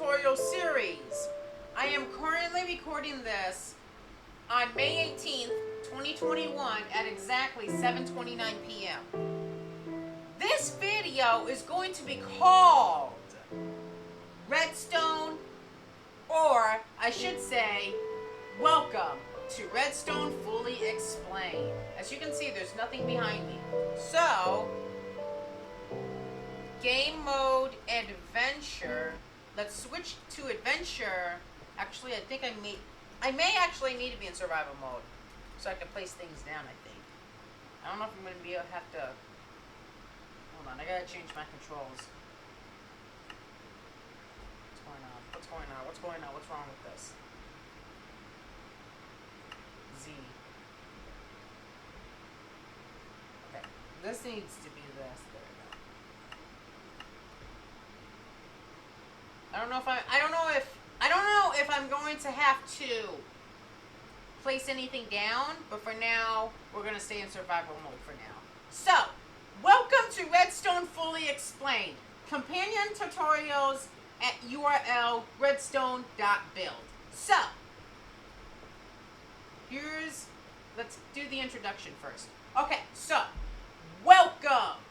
tutorial series. I am currently recording this on May 18th, 2021 at exactly 7:29 p.m. This video is going to be called Redstone, or I should say, welcome to Redstone Fully Explained. As you can see, there's nothing behind me. So, game mode adventure. Let's switch to adventure. Actually, I think I may actually need to be in survival mode so I can place things down, I think. I don't know if I'm going to be able to have to... Hold on, I gotta change my controls. What's going on? What's going on? What's going on? What's wrong with this? Z. Okay, this needs to be this. There we go. I don't know if I'm going to have to place anything down, but for now, we're going to stay in survival mode for now. So, welcome to Redstone Fully Explained. Companion tutorials at URL redstone.build. So, let's do the introduction first. Okay, so, welcome.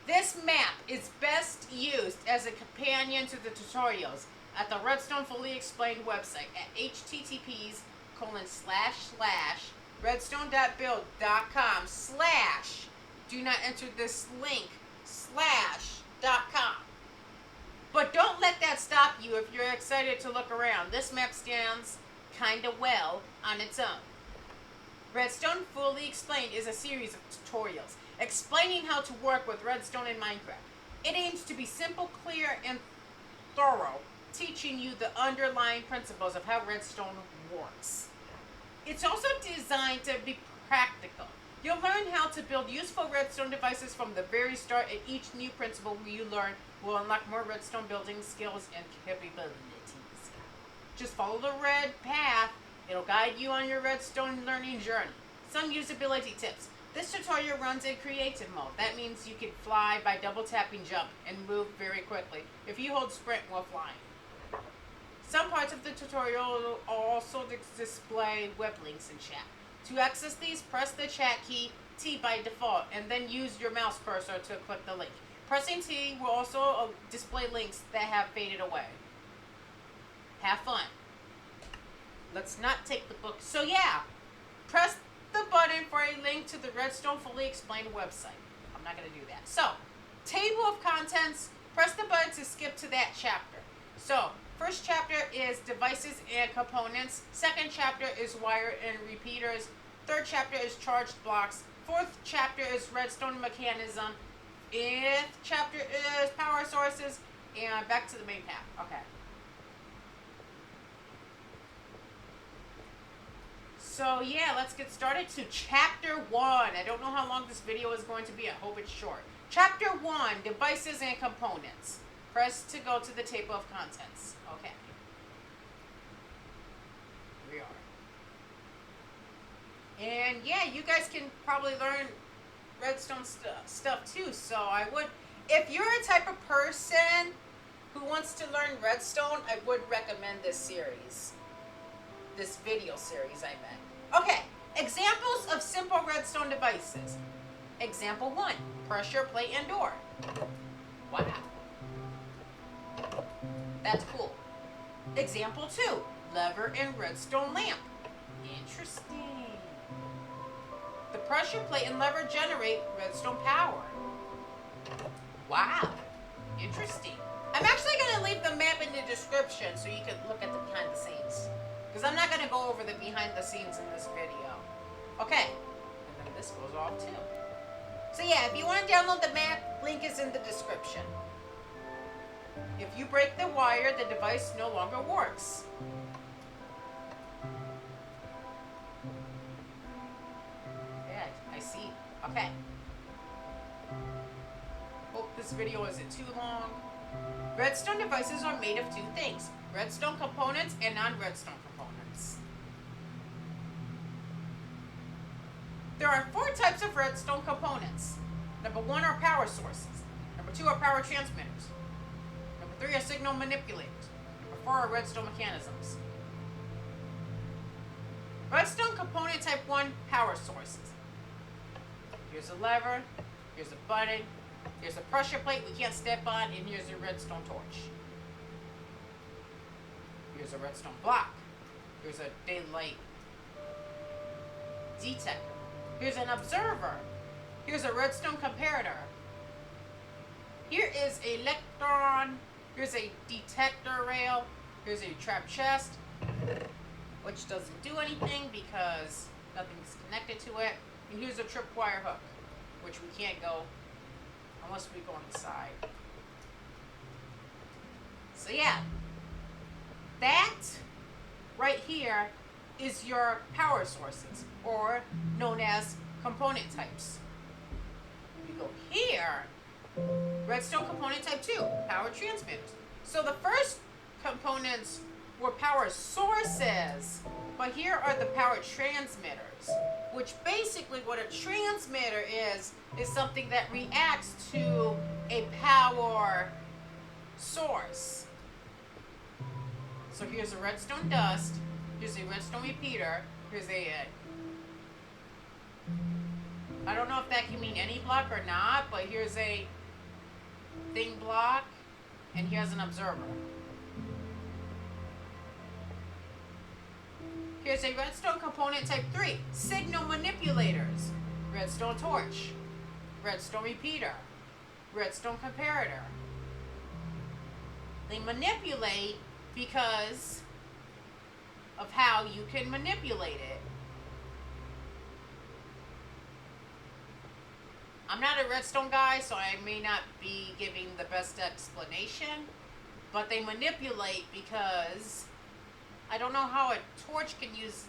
This map is best used as a companion to the tutorials at the Redstone Fully Explained website at https://redstone.build.com/ do not enter this link /.com. But don't let that stop you if you're excited to look around. This map stands kinda well on its own. Redstone Fully Explained is a series of tutorials explaining how to work with redstone in Minecraft. It aims to be simple, clear, and thorough, teaching you the underlying principles of how redstone works. It's also designed to be practical. You'll learn how to build useful redstone devices from the very start, and each new principle you learn will unlock more redstone building skills and capabilities. Just follow the red path. It'll guide you on your redstone learning journey. Some usability tips. This tutorial runs in creative mode. That means you can fly by double tapping jump and move very quickly if you hold sprint while flying. Some parts of the tutorial will also display web links in chat. To access these, press the chat key T by default and then use your mouse cursor to click the link. Pressing T will also display links that have faded away. Have fun. Let's not take the book. So yeah, press the button for a link to the Redstone Fully Explained website. I'm not going to do that. So, table of contents, press the button to skip to that chapter. So, first chapter is devices and components. Second chapter is wire and repeaters. Third chapter is charged blocks. Fourth chapter is redstone mechanism. Fifth chapter is power sources. And back to the main path. Okay. So yeah, let's get started to chapter 1. I don't know how long this video is going to be. I hope it's short. Chapter 1, devices and components. Press to go to the table of contents. Okay. Here we are. And yeah, you guys can probably learn redstone stuff too. So I would, if you're a type of person who wants to learn redstone, I would recommend this series. This video series, I meant. Okay, examples of simple redstone devices. Example 1, pressure plate and door. Wow. That's cool. Example 2, lever and redstone lamp. Interesting. The pressure plate and lever generate redstone power. Wow. Interesting. I'm actually going to leave the map in the description so you can look at the behind the scenes. Because I'm not going to go over the behind the scenes in this video. Okay. And then this goes off too. So yeah, if you want to download the map, link is in the description. If you break the wire, the device no longer works. Yeah, I see. Okay. Hope this video isn't too long. Redstone devices are made of two things. Redstone components and non-redstone components. There are 4 types of redstone components. Number 1 are power sources. Number 2 are power transmitters. Number 3 are signal manipulators. Number before our redstone mechanisms. Redstone component type 1 power sources. Here's a lever, here's a button, here's a pressure plate we can't step on, and here's a redstone torch. Here's a redstone block. Here's a daylight detector. Here's an observer. Here's a redstone comparator. Here is a electron. Here's a detector rail. Here's a trap chest, which doesn't do anything because nothing's connected to it. And here's a tripwire hook, which we can't go unless we go on the side. So yeah, that right here is your power sources, or known as component types. We go here, redstone component type 2, power transmitters. So the first components were power sources, but here are the power transmitters, which basically what a transmitter is something that reacts to a power source. So here's a redstone dust, here's a redstone repeater, here's a I don't know if that can mean any block or not, but here's a thing block, and here's an observer. Here's a redstone component type 3, signal manipulators, redstone torch, redstone repeater, redstone comparator. They manipulate because of how you can manipulate it. I'm not a redstone guy, so I may not be giving the best explanation, but they manipulate because I don't know how a torch can use.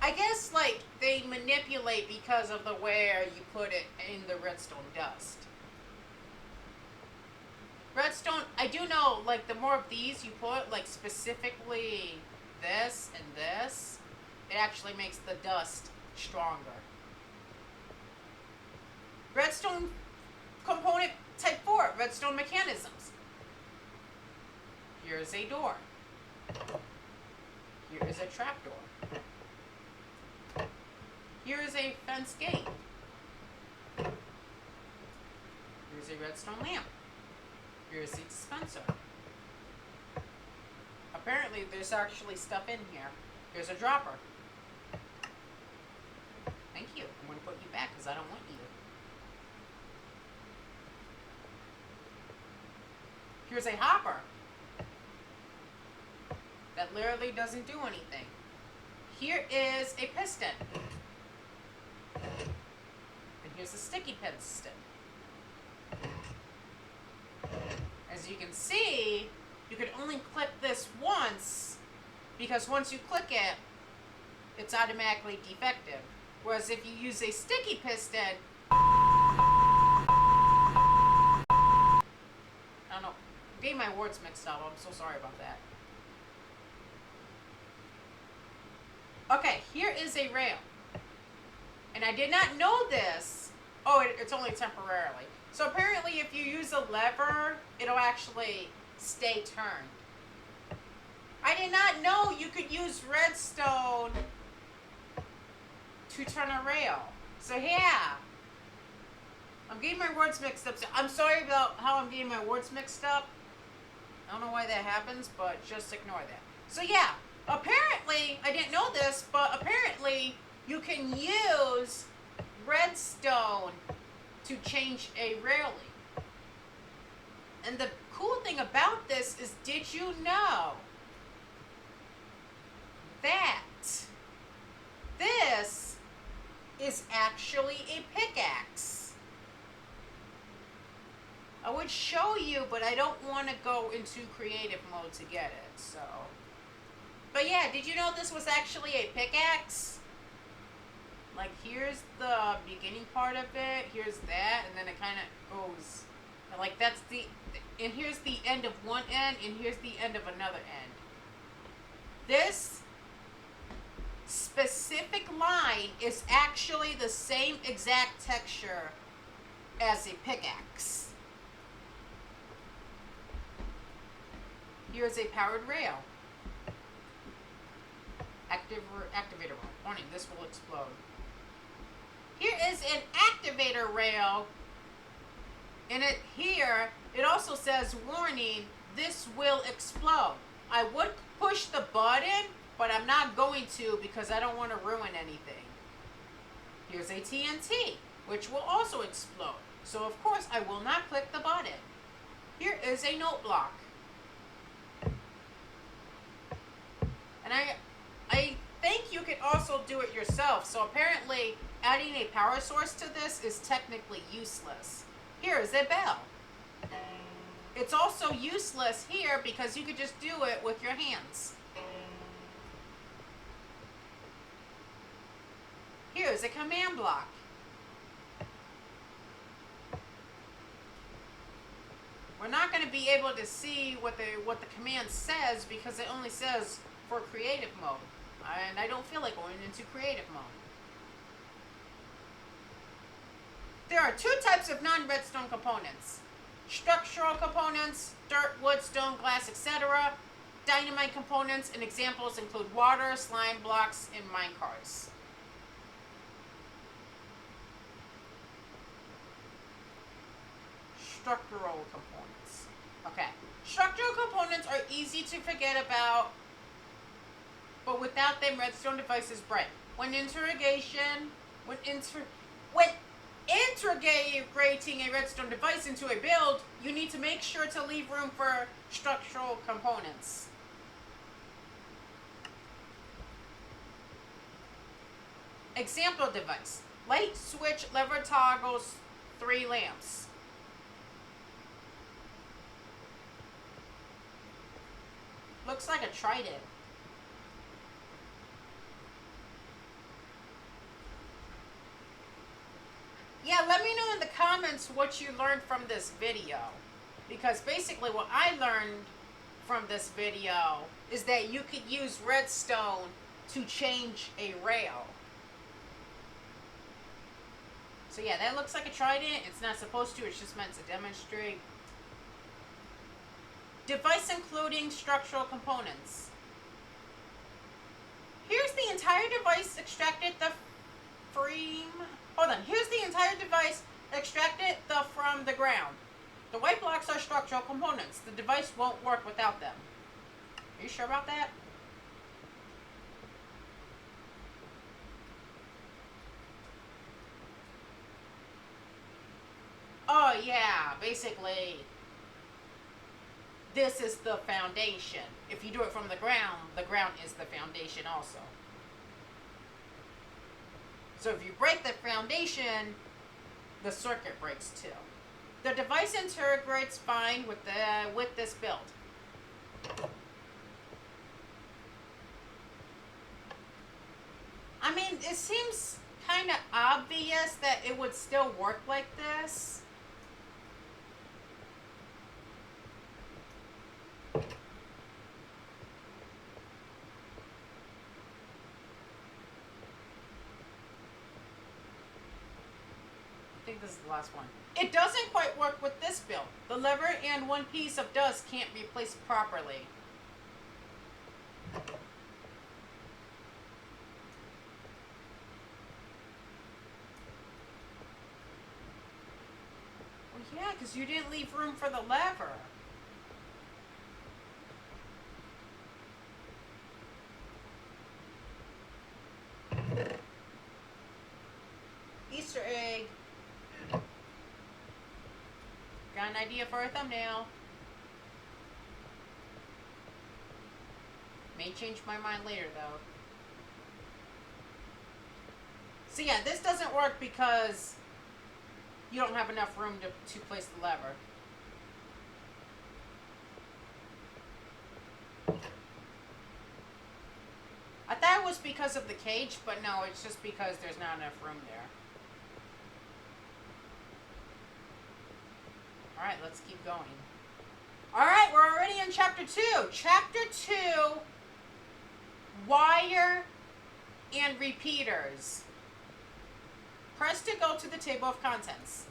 I guess like they manipulate because of the where you put it in the redstone dust. Redstone, I do know, like the more of these you put, like specifically this and this, it actually makes the dust stronger. Redstone component type 4, redstone mechanisms. Here's a door. Here is a trapdoor. Here is a fence gate. Here's a redstone lamp. Here's the dispenser. Apparently there's actually stuff in here. Here's a dropper. Thank you. I'm going to put you back because I don't want you. Here's a hopper that literally doesn't do anything. Here is a piston. And here's a sticky piston. As you can see, you can only click this once because once you click it, it's automatically defective. Whereas if you use a sticky piston, I don't know, I gave my words mixed up. I'm so sorry about that. Okay, here is a rail. And I did not know this. Oh, it's only temporarily. So apparently if you use a lever, it'll actually stay turned. I did not know you could use redstone to turn a rail. So yeah. I'm getting my words mixed up. So I'm sorry about how I'm getting my words mixed up. I don't know why that happens, but just ignore that. So yeah, apparently, I didn't know this, but apparently you can use redstone to change a railing. And the cool thing about this is, did you know that this is actually a pickaxe? I would show you, but I don't want to go into creative mode to get it, so. But yeah, did you know this was actually a pickaxe? Like, here's the beginning part of it, here's that, and then it kind of goes, like, that's the, and here's the end of one end, and here's the end of another end. This specific line is actually the same exact texture as a pickaxe. Here's a powered rail. Activator rail. Warning, this will explode. Here is an activator rail. And it also says, warning, this will explode. I would push the button, but I'm not going to because I don't want to ruin anything. Here's a TNT, which will also explode. So of course I will not click the button. Here is a note block. And I think you could also do it yourself. So apparently adding a power source to this is technically useless. Here is a bell. It's also useless here because you could just do it with your hands. Here's a command block. We're not going to be able to see what the command says because it only says for creative mode. And I don't feel like going into creative mode. There are two types of non-redstone components. Structural components, dirt, wood, stone, glass, etc. Dynamite components, and examples include water, slime blocks, and minecarts. Structural components. Okay. Structural components are easy to forget about, but without them, redstone devices break. When integrating a redstone device into a build, you need to make sure to leave room for structural components. Example device. Light switch, lever toggles, 3 lamps. Looks like a trident. Yeah, let me know in the comments what you learned from this video. Because basically what I learned from this video is that you could use redstone to change a rail. So yeah, that looks like a trident. It's not supposed to, it's just meant to demonstrate. Device including structural components. Here's the entire device extracted Here's the entire device extracted from the ground. The white blocks are structural components. The device won't work without them. Are you sure about that? Oh yeah, basically this is the foundation. If you do it from the ground is the foundation also. So if you break the foundation, the circuit breaks too. The device integrates fine with this build. I mean, it seems kind of obvious that it would still work like this. I think this is the last one. It doesn't quite work with this build. The lever and one piece of dust can't be placed properly. Well, yeah, because you didn't leave room for the lever. Easter egg. Got an idea for a thumbnail. May change my mind later though. So yeah, this doesn't work because you don't have enough room to place the lever. I thought it was because of the cage, but no, it's just because there's not enough room there. Alright, let's keep going. Alright, we're already in Chapter 2. Chapter 2, Wire and Repeaters. Press to go to the table of contents.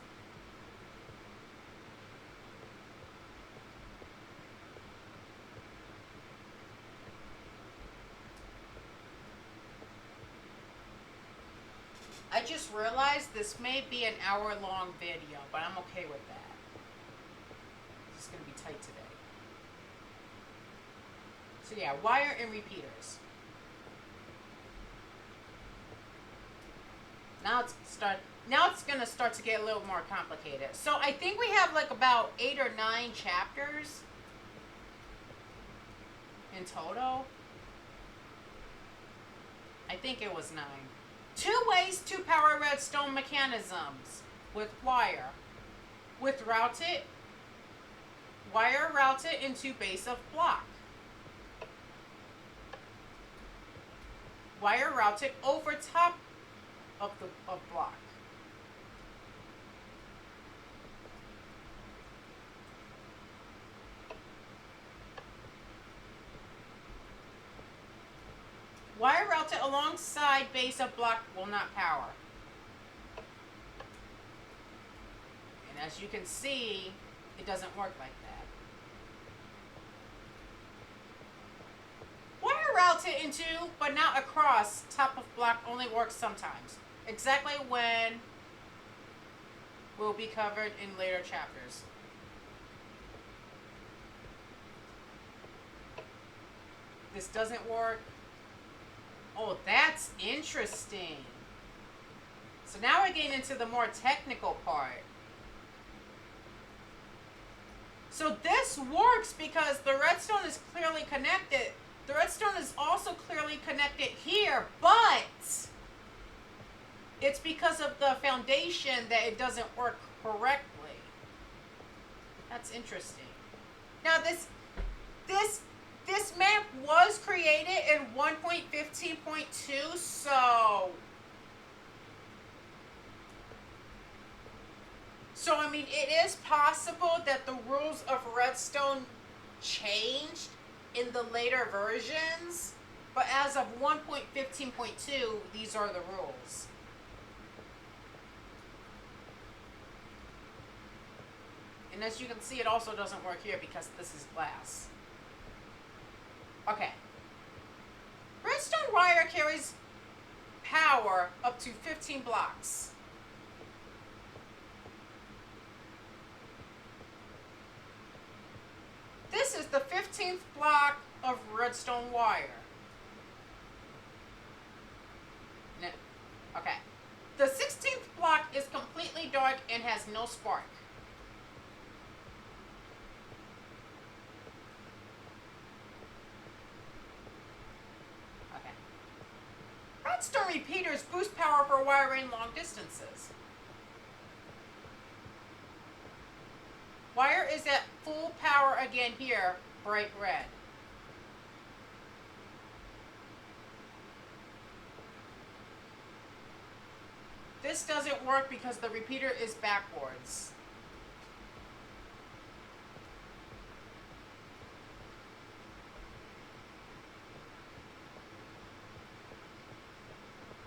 just realized this may be an hour-long video, but I'm okay with that. It's just going to be tight today. So yeah, wire and repeaters. Now it's going to start to get a little more complicated. So I think we have like about 8 or 9 chapters in total. I think it was 9. 2 ways to power redstone mechanisms with wire. With routed, wire routed into base of block. Wire routed over top of block. Wire routed alongside base of block will not power. And as you can see, it doesn't work like that. Wire routed into, but not across, top of block only works sometimes. Exactly when will be covered in later chapters. This doesn't work. Oh, that's interesting. So now we're getting into the more technical part. So this works because the redstone is clearly connected. The redstone is also clearly connected here, but it's because of the foundation that it doesn't work correctly. That's interesting. Now this map was created in 1.15.2, so I mean, it is possible that the rules of redstone changed in the later versions, but as of 1.15.2, these are the rules. And as you can see, it also doesn't work here because this is glass. Okay. Redstone wire carries power up to 15 blocks. This is the 15th block of redstone wire. Okay. The 16th block is completely dark and has no spark. Redstone repeaters boost power for wiring long distances. Wire is at full power again here, bright red. This doesn't work because the repeater is backwards.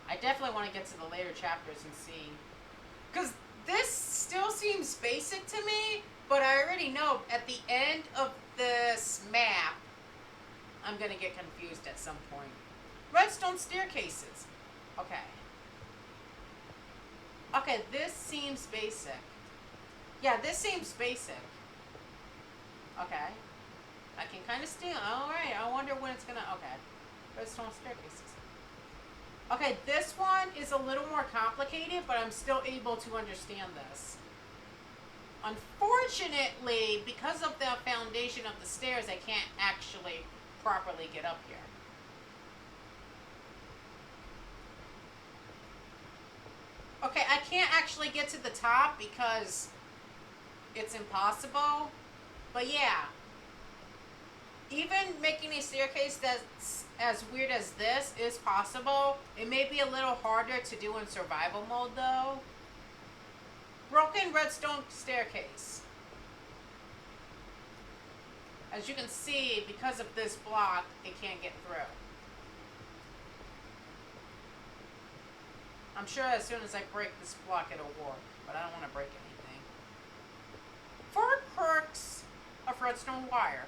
I definitely want to get to the later chapters and see. Because this still seems basic to me, but I already know at the end of this map, I'm going to get confused at some point. Redstone Staircases. Okay. Okay, this seems basic. Yeah, this seems basic. Okay. I can kind of steal. Alright, I wonder when it's going to... Okay. Redstone Staircases. Okay, this one is a little more complicated, but I'm still able to understand this. Unfortunately, because of the foundation of the stairs, I can't actually properly get up here. Okay, I can't actually get to the top because it's impossible. But yeah, even making a staircase that's as weird as this is possible. It may be a little harder to do in survival mode though. Broken redstone staircase. As you can see, because of this block, it can't get through. I'm sure as soon as I break this block, it'll work, but I don't want to break anything. 4 quirks of redstone wire.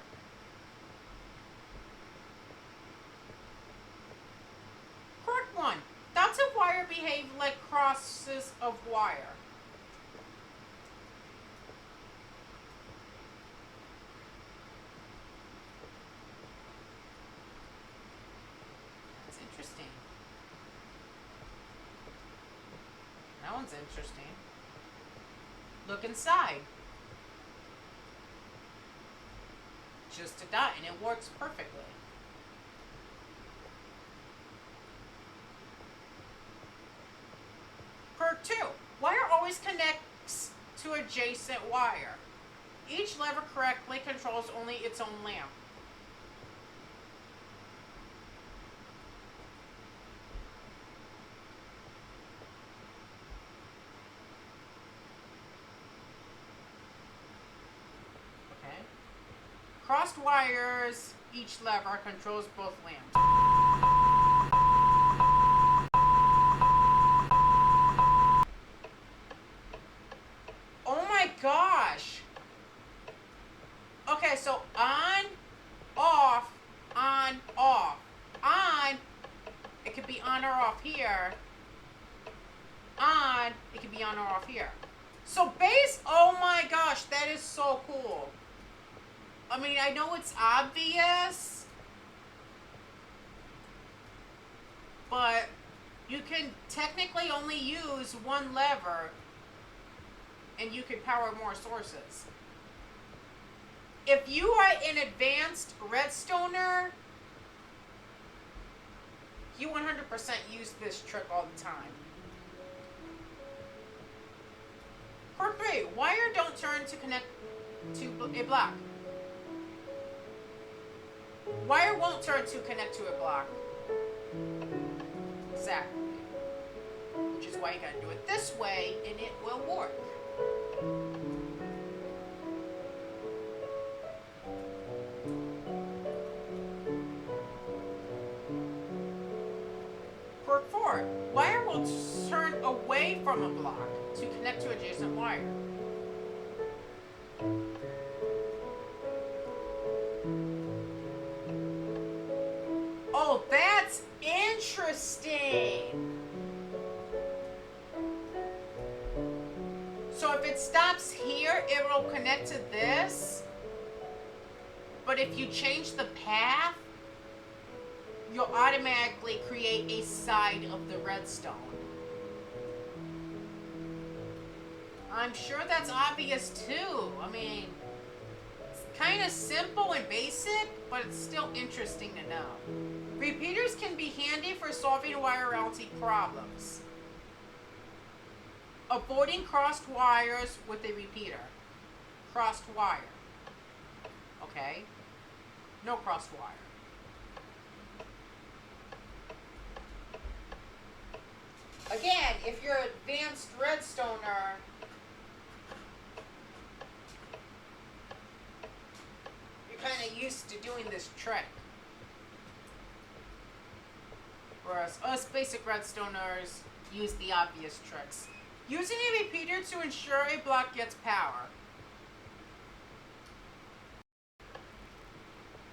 Quirk 1. Dots of wire behave like crosses of wire. That's interesting. That one's interesting. Look inside. Just a dot, and it works perfectly. Perk 2. Wire always connects to adjacent wire. Each lever correctly controls only its own lamp. Okay. Crossed wires, each lever controls both lamps. Oh my gosh. Okay, so on, off, on, off. On, it could be on or off here. On, it could be on or off here. So oh my gosh, that is so cool. I mean, I know it's obvious, but you can technically only use one lever and you can power more sources. If you are an advanced redstoner, you 100% use this trick all the time. Part 3, wire don't turn to connect to a block. Wire won't turn to connect to a block. Exactly. Which is why you gotta do it this way and it will work. Part 4, wire will turn away from a block to connect to adjacent wire. Oh, that's interesting. So if it stops here, it will connect to this. But if you change the path, you'll automatically create a side of the redstone. I'm sure that's obvious too. I mean, it's kind of simple and basic, but it's still interesting to know. Repeaters can be handy for solving wirality problems. Avoiding crossed wires with a repeater. Crossed wire. Okay. No crossed wire. Again, if you're an advanced redstoner, you're kind of used to doing this trick. Whereas us basic redstoners use the obvious tricks. Using a repeater to ensure a block gets power.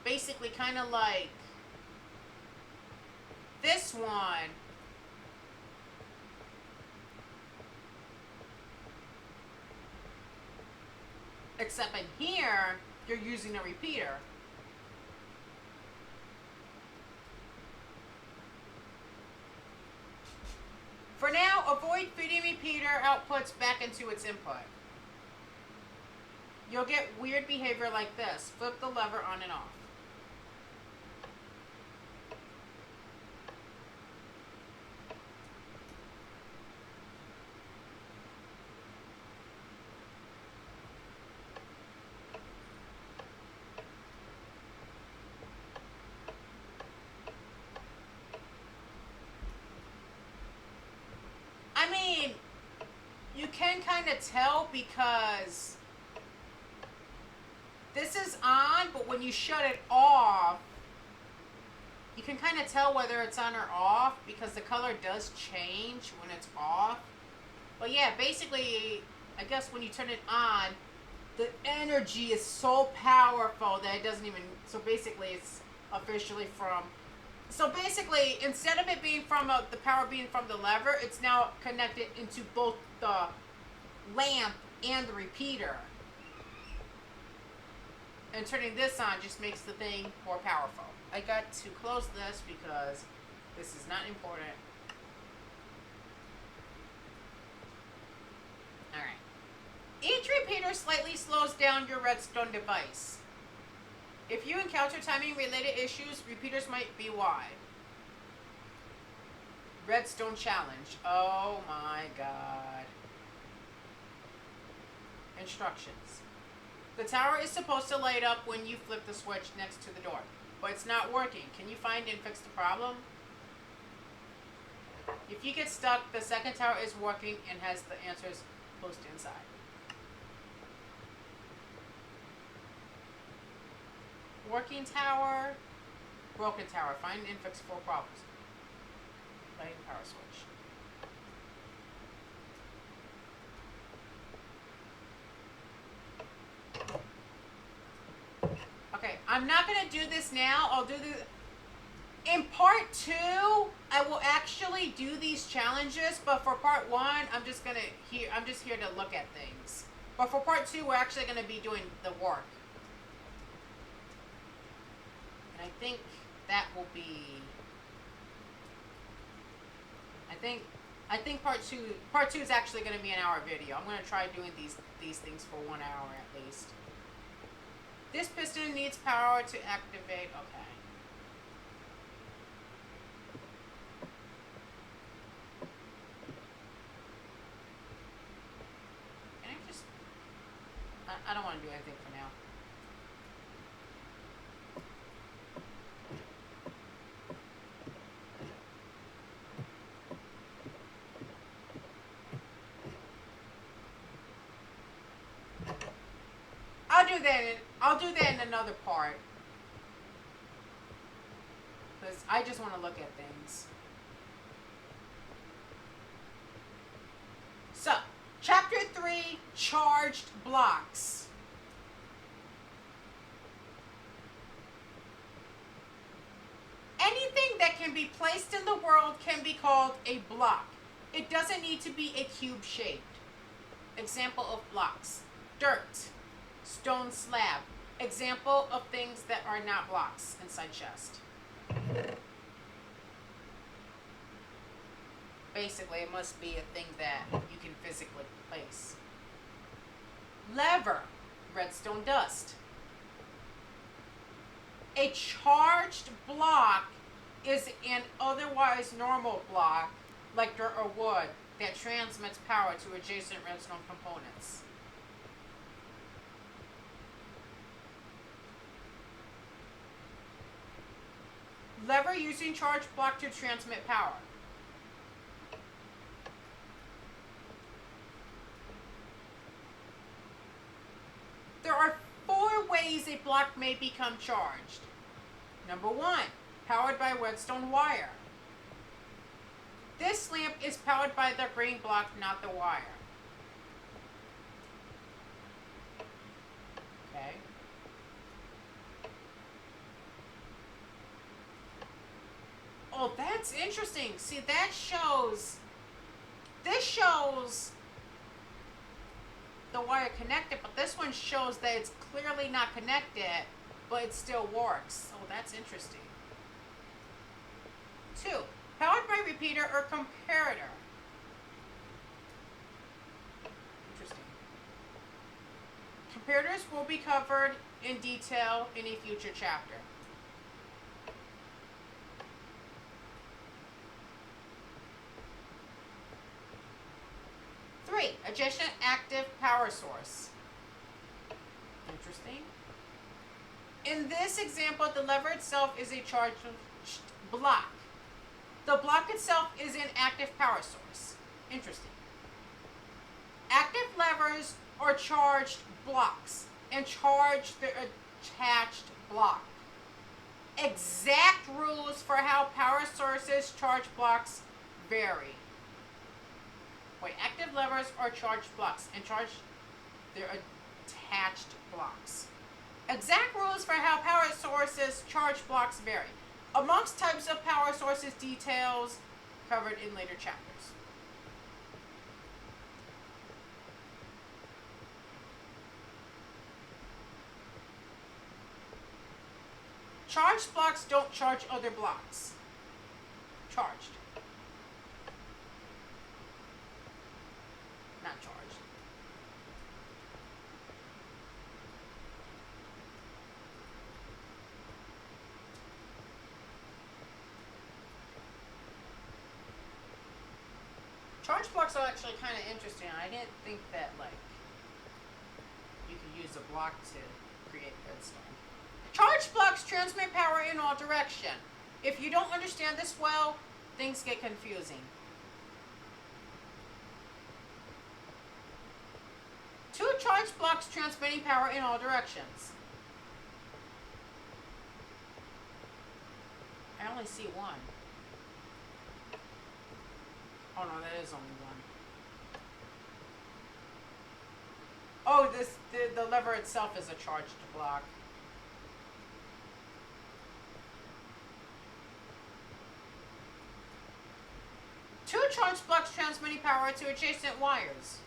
Basically kind of like this one. Except in here, you're using a repeater. For now, avoid feeding repeater outputs back into its input. You'll get weird behavior like this. Flip the lever on and off. I mean, you can kind of tell because this is on, but when you shut it off, you can kind of tell whether it's on or off because the color does change when it's off. But yeah, basically, I guess when you turn it on, the energy is so powerful that it doesn't even, so basically it's officially from So basically, instead of it being from the power being from the lever, it's now connected into both the lamp and the repeater. And turning this on just makes the thing more powerful. I got to close this because this is not important. Alright. Each repeater slightly slows down your redstone device. If you encounter timing related issues, repeaters might be why. Redstone challenge. Oh my god. Instructions. The tower is supposed to light up when you flip the switch next to the door, but it's not working. Can you find and fix the problem? If you get stuck, the second tower is working and has the answers posted inside. Working tower, broken tower. Find and fix 4 problems. Lighting power switch. Okay, I'm not going to do this now. I'll do this in part 2. I will actually do these challenges, but for part 1, I'm just here to look at things. But for part 2, we're actually going to be doing the work. And I think that will be I think part two is actually going to be an hour video. I'm going to try doing these things for 1 hour at least. This piston needs power to activate. Okay. Can I just... I don't want to do anything for now. I'll do that in another part. Because I just want to look at things. So, Chapter 3, Charged Blocks. Anything that can be placed in the world can be called a block. It doesn't need to be a cube shaped. Example of blocks. Dirt. Stone slab. Example of things that are not blocks inside chest. Basically, it must be a thing that you can physically place. Lever. Redstone dust. A charged block is an otherwise normal block, like dirt or wood, that transmits power to adjacent redstone components. Lever using charged block to transmit power. There are 4 ways a block may become charged. Number 1, powered by redstone wire. This lamp is powered by the green block, not the wire. Okay. Oh, that's interesting. See, this shows the wire connected, but this one shows that it's clearly not connected, but it still works. Oh, that's interesting. 2, powered by repeater or comparator. Interesting. Comparators will be covered in detail in a future chapter. 3, adjacent active power source. Interesting. In this example, the lever itself is a charged block. The block itself is an active power source. Interesting. Active levers are charged blocks and charge the attached block. Exact rules for how power sources charge blocks vary. Wait, active levers are charged blocks and charge their attached blocks. Exact rules for how power sources charge blocks vary. Amongst types of power sources details covered in later chapters. Charged blocks don't charge other blocks. Charged. Not charged. Charged blocks are actually kind of interesting. I didn't think that, like, you could use a block to create redstone. Charged blocks transmit power in all directions. If you don't understand this well, things get confusing. Two charged blocks transmitting power in all directions. I only see one. Oh no, that is only one. Oh, the lever itself is a charged block. Two charged blocks transmitting power to adjacent wires.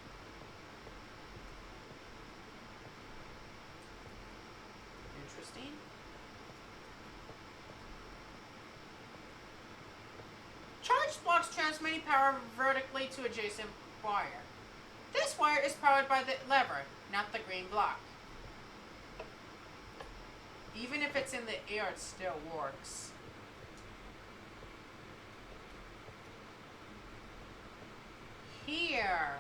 Interesting. Charged blocks transmitting power vertically to adjacent wire. This wire is powered by the lever, not the green block. Even if it's in the air, it still works. Here.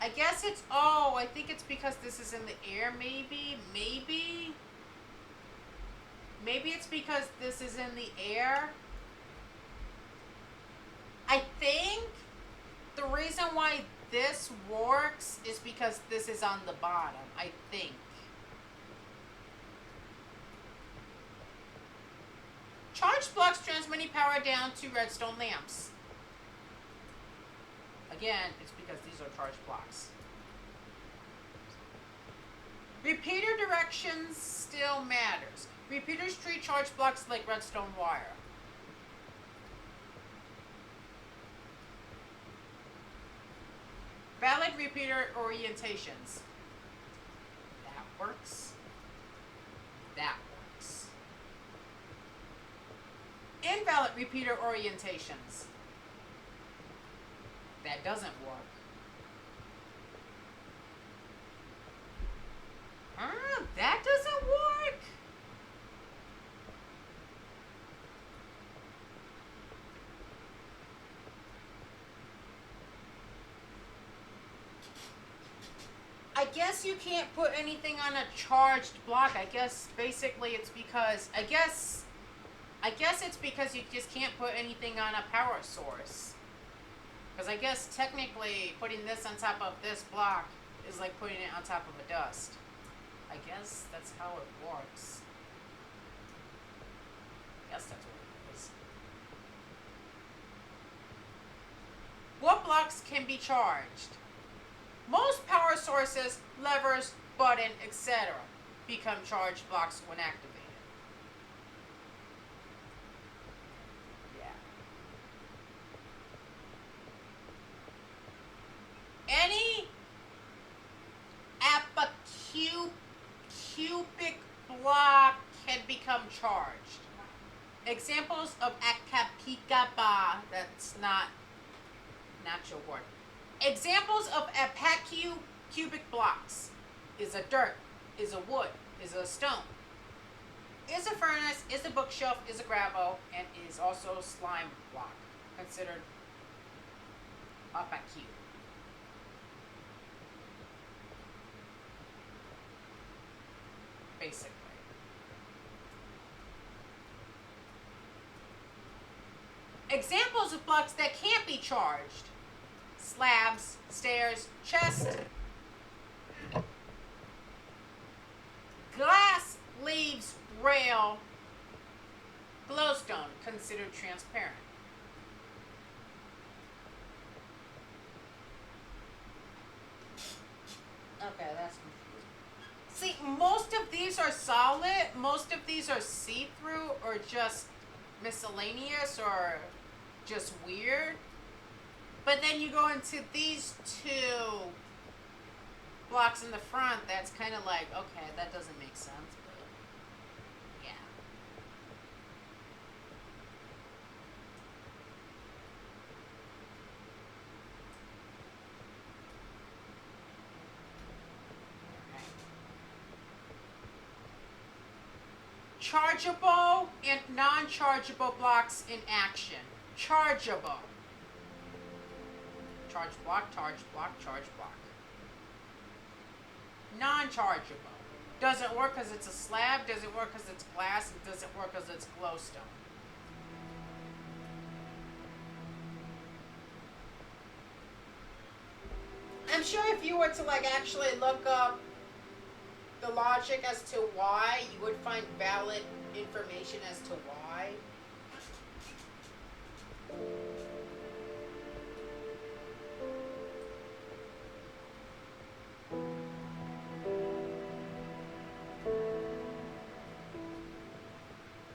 I guess it's, oh, I think it's because this is in the air, maybe? Maybe it's because this is in the air. I think the reason why this works is because this is on the bottom, I think. Charged blocks transmitting power down to redstone lamps. Again, it's because these are charged blocks. Repeater directions still matters. Repeaters treat charged blocks like redstone wire. Valid repeater orientations. That works. That works. Invalid repeater orientations. That doesn't work. That doesn't work. I guess you can't put anything on a charged block. I guess basically it's because, I guess it's because you just can't put anything on a power source. Because I guess technically putting this on top of this block is like putting it on top of a dust. I guess that's how it works. I guess that's what it is. What blocks can be charged? Most power sources, levers, button, etc. become charged blocks when activated. Any cubic block can become charged. Examples of akapikaba, that's not your word. Examples of cubic blocks is a dirt, is a wood, is a stone, is a furnace, is a bookshelf, is a gravel, and is also a slime block, considered apaku. Basically. Examples of blocks that can't be charged: slabs, stairs, chest, glass, leaves, rail, glowstone, considered transparent. Okay, that's confusing. See, most of these are solid. Most of these are see-through or just miscellaneous or just weird. But then you go into these two blocks in the front, that's kind of like, okay, that doesn't make sense, but yeah. Chargeable and non-chargeable blocks in action. Chargeable. Charge block, charge block, charge block. Non-chargeable. Doesn't work because it's a slab, doesn't work because it's glass, it doesn't work because it's glowstone. I'm sure if you were to like actually look up the logic as to why, you would find valid information as to why.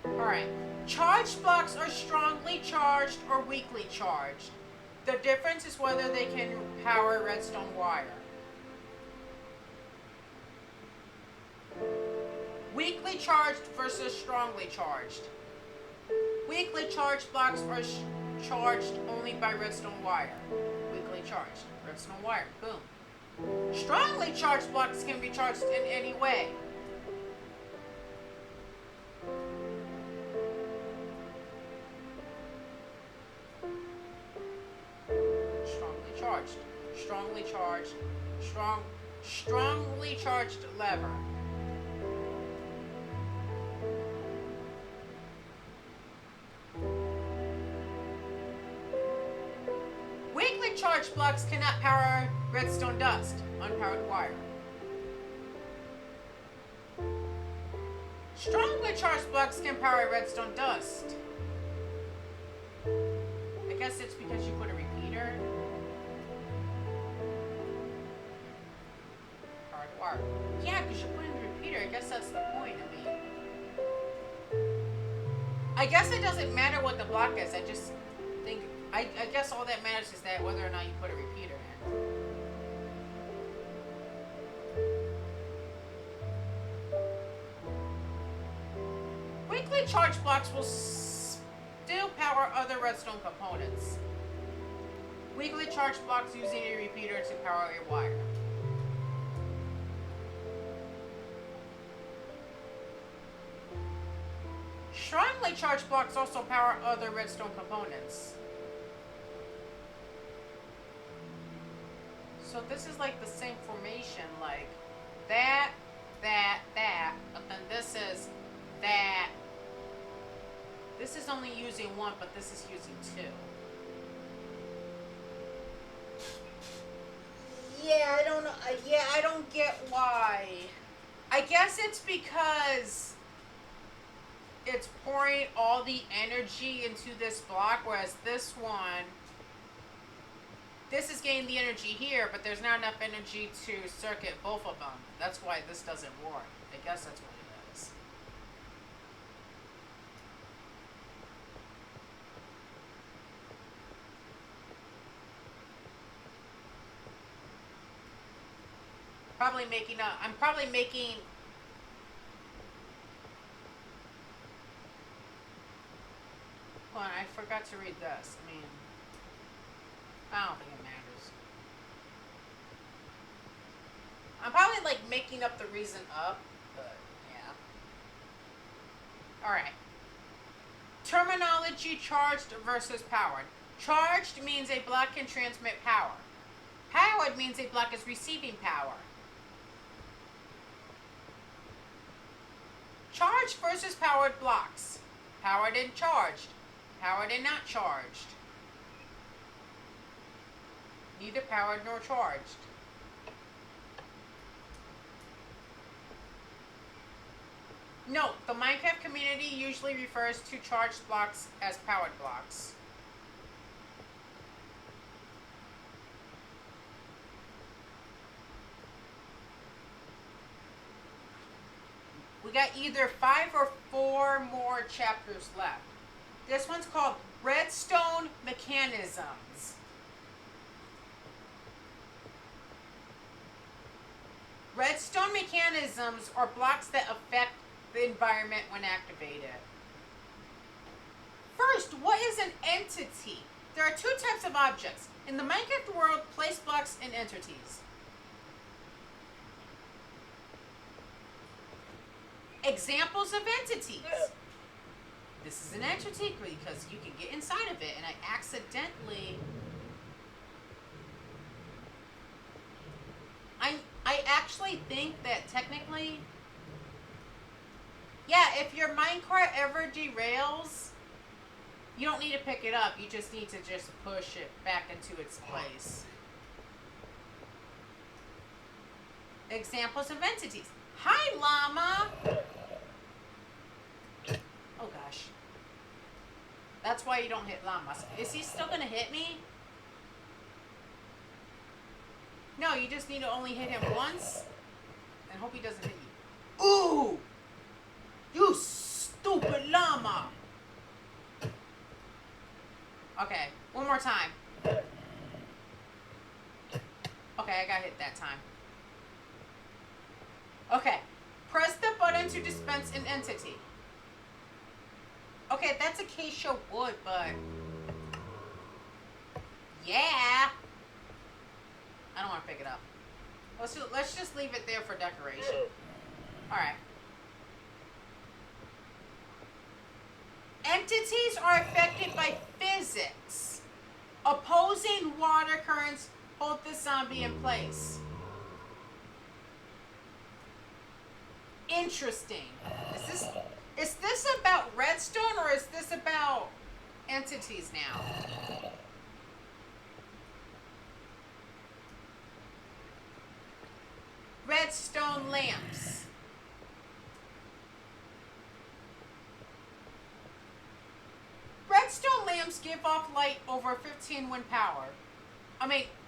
Alright, charged blocks are strongly charged or weakly charged. The difference is whether they can power redstone wire. Weakly charged versus strongly charged. Weakly charged blocks are charged only by redstone wire. Weakly charged. Redstone wire. Boom. Strongly charged blocks can be charged in any way. Strongly charged. Strongly charged. Strongly charged lever. Weakly charged blocks cannot power redstone dust, unpowered wire. Strongly charged blocks can power redstone dust. I guess it's because you put a repeater. Powered wire. Yeah, because you're putting the repeater. I guess that's the point. I guess it doesn't matter what the block is. I just think, I guess all that matters is that whether or not you put a repeater in. Weakly charged blocks will still power other redstone components. Weakly charged blocks using a repeater to power a wire. Strongly charged blocks also power other redstone components. So this is like the same formation, like that, but then this is that. This is only using one, but this is using two. Yeah, I don't know. Yeah, I don't get why. I guess it's because it's pouring all the energy into this block, whereas this one, this is getting the energy here, but there's not enough energy to circuit both of them. That's why this doesn't work. I guess that's what it is. I'm probably making hold on, I forgot to read this. I mean, I don't think it matters. I'm probably like making up the reason up, but yeah. Alright. Terminology: charged versus powered. Charged means a block can transmit power. Powered means a block is receiving power. Charged versus powered blocks. Powered and charged. Powered and not charged. Neither powered nor charged. Note, the Minecraft community usually refers to charged blocks as powered blocks. We got either 5 or 4 more chapters left. This one's called Redstone Mechanisms. Redstone mechanisms are blocks that affect the environment when activated. First, what is an entity? There are 2 types of objects. In the Minecraft world, place blocks and entities. Examples of entities. This is an entity because you can get inside of it, and I accidentally... I actually think that technically... Yeah, if your minecart ever derails, you don't need to pick it up. You just need to just push it back into its place. Examples of entities. Hi, llama! Oh, gosh. That's why you don't hit llamas. Is he still going to hit me? No, you just need to only hit him once. And hope he doesn't hit you. Ooh! You stupid llama! Okay, one more time. Okay, I got hit that time. Okay, press the button to dispense an entity. Okay, that's acacia wood, but... Yeah! I don't want to pick it up. Let's just leave it there for decoration. Alright. Entities are affected by physics. Opposing water currents hold the zombie in place. Interesting. Is this about redstone or is this about entities now? Redstone lamps. Redstone lamps give off light over 15 wind power.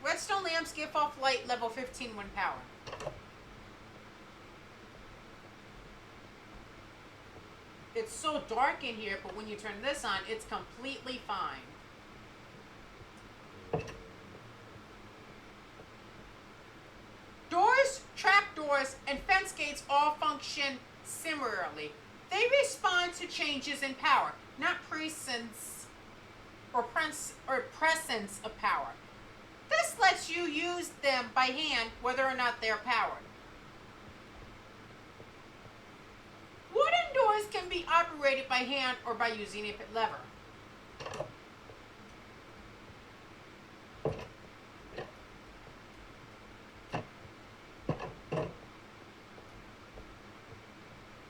Redstone lamps give off light level 15 wind power. It's so dark in here, but when you turn this on, it's completely fine. Doors, trapdoors, and fence gates all function similarly. They respond to changes in power, not presence or presence of power. This lets you use them by hand whether or not they're powered. Wooden doors can be operated by hand or by using a lever.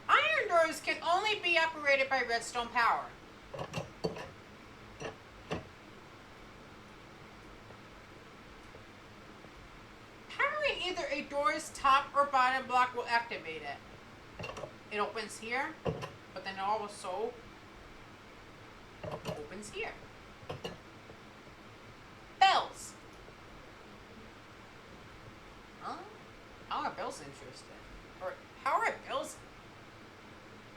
Iron doors can only be operated by redstone power. Powering either a door's top or bottom block will activate it. It opens here, but then it also opens here. Bells. Huh? How are bells interested? Or how are bells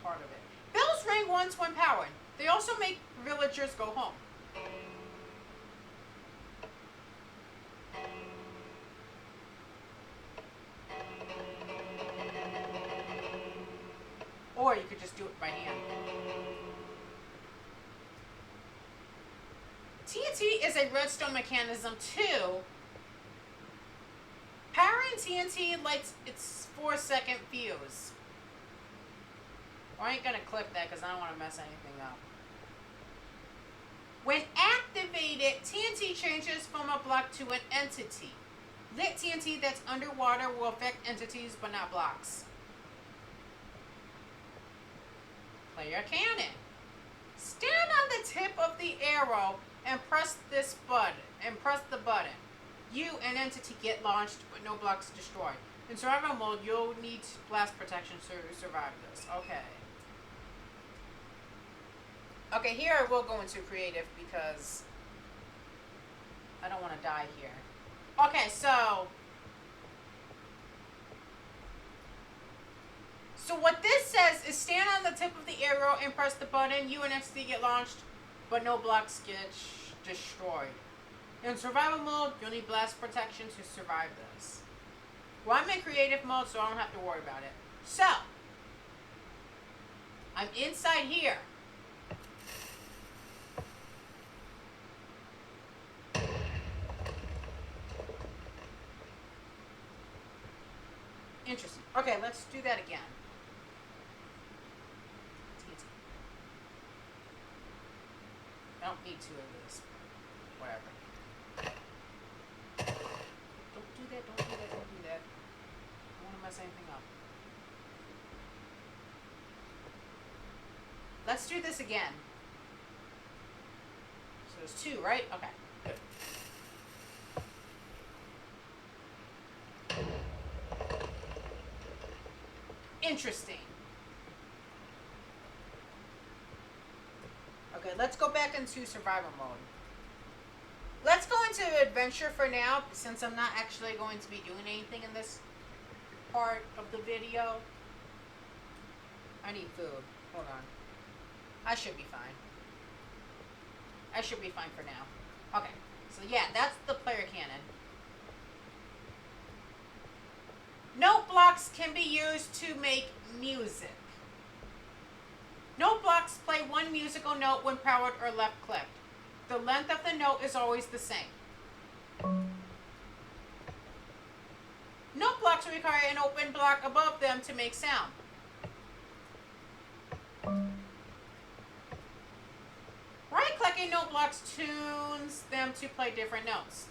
part of it? Bells ring once when powered. They also make villagers go home. Or you could just do it by hand. TNT is a redstone mechanism too. Powering TNT lights its 4-second fuse. I ain't gonna clip that because I don't want to mess anything up. When activated, TNT changes from a block to an entity. Lit TNT that's underwater will affect entities but not blocks. Player cannon. Stand on the tip of the arrow and press this button. The button. You, an entity, get launched, but no blocks destroyed. In survival mode, you'll need blast protection to survive this. Okay. Okay, here I will go into creative because I don't want to die here. Okay, so So what this says is stand on the tip of the arrow and press the button. You and XD get launched, but no blocks get destroyed. In survival mode, you'll need blast protection to survive this. Well, I'm in creative mode, so I don't have to worry about it. So, I'm inside here. Interesting. Okay, let's do that again. I don't need two of this. Whatever. Don't do that, don't do that, don't do that. I don't want to mess anything up. Let's do this again. So there's two, right? Okay, good. Interesting. Okay, let's go back into survival mode. Let's go into adventure for now, since I'm not actually going to be doing anything in this part of the video. I need food. Hold on. I should be fine. I should be fine for now. Okay, so yeah, that's the player cannon. Note blocks can be used to make music. Note blocks play one musical note when powered or left clicked. The length of the note is always the same. Note blocks require an open block above them to make sound. Right-clicking note blocks tunes them to play different notes.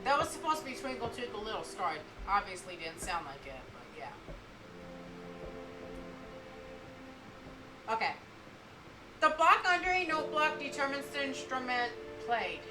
That was supposed to be Twinkle Twinkle Little Star. It obviously didn't sound like it, but yeah. Okay. The block under a note block determines the instrument played.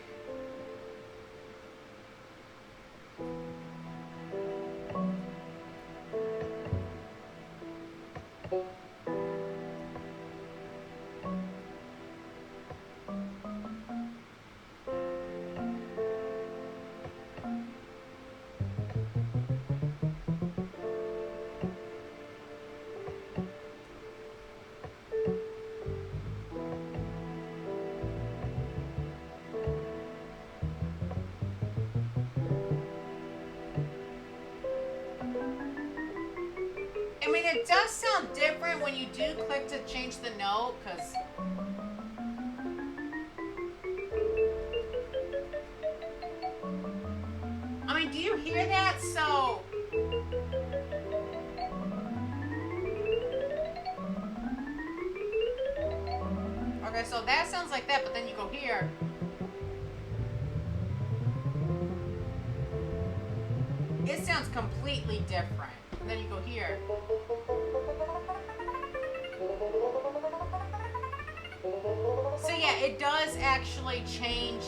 I mean, it does sound different when you do click to change the note, because... I mean, do you hear that? So... Okay, so that sounds like that, but then you go here. It sounds completely different. And then you go here. So yeah, it does actually change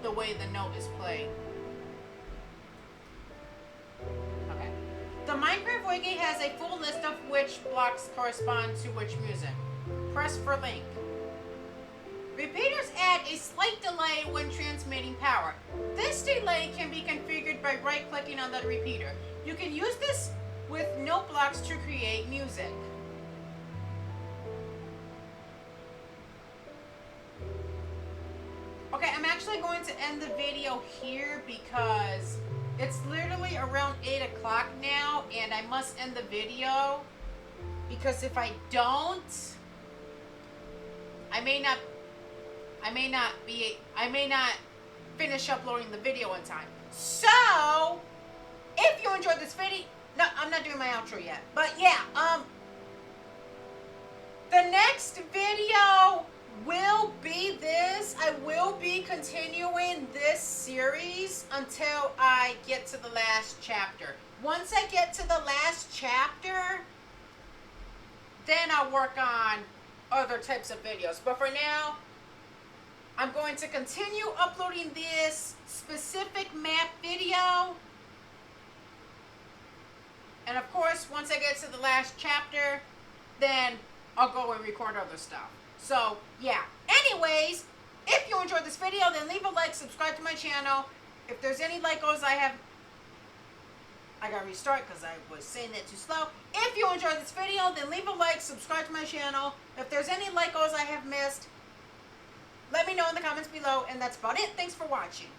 the way the note is played. Wiki has a full list of which blocks correspond to which music. Press for link. Repeaters add a slight delay when transmitting power. This delay can be configured by right-clicking on the repeater. You can use this with note blocks to create music. Okay, I'm actually going to end the video here because it's literally around 8 o'clock now, and I must end the video because if I don't, I may not finish uploading the video in time. So, if you enjoyed this video, no, I'm not doing my outro yet. But yeah, the next video will be this. I will be continuing this series until I get to the last chapter. Once I get to the last chapter, then I'll work on other types of videos. But for now, I'm going to continue uploading this specific map video. And of course, once I get to the last chapter, then I'll go and record other stuff. So, yeah. Anyways, if you enjoyed this video, then leave a like, subscribe to my channel. If there's any Legos I gotta restart because I was saying that too slow. If you enjoyed this video, then leave a like, subscribe to my channel. If there's any Legos I have missed, let me know in the comments below. And that's about it. Thanks for watching.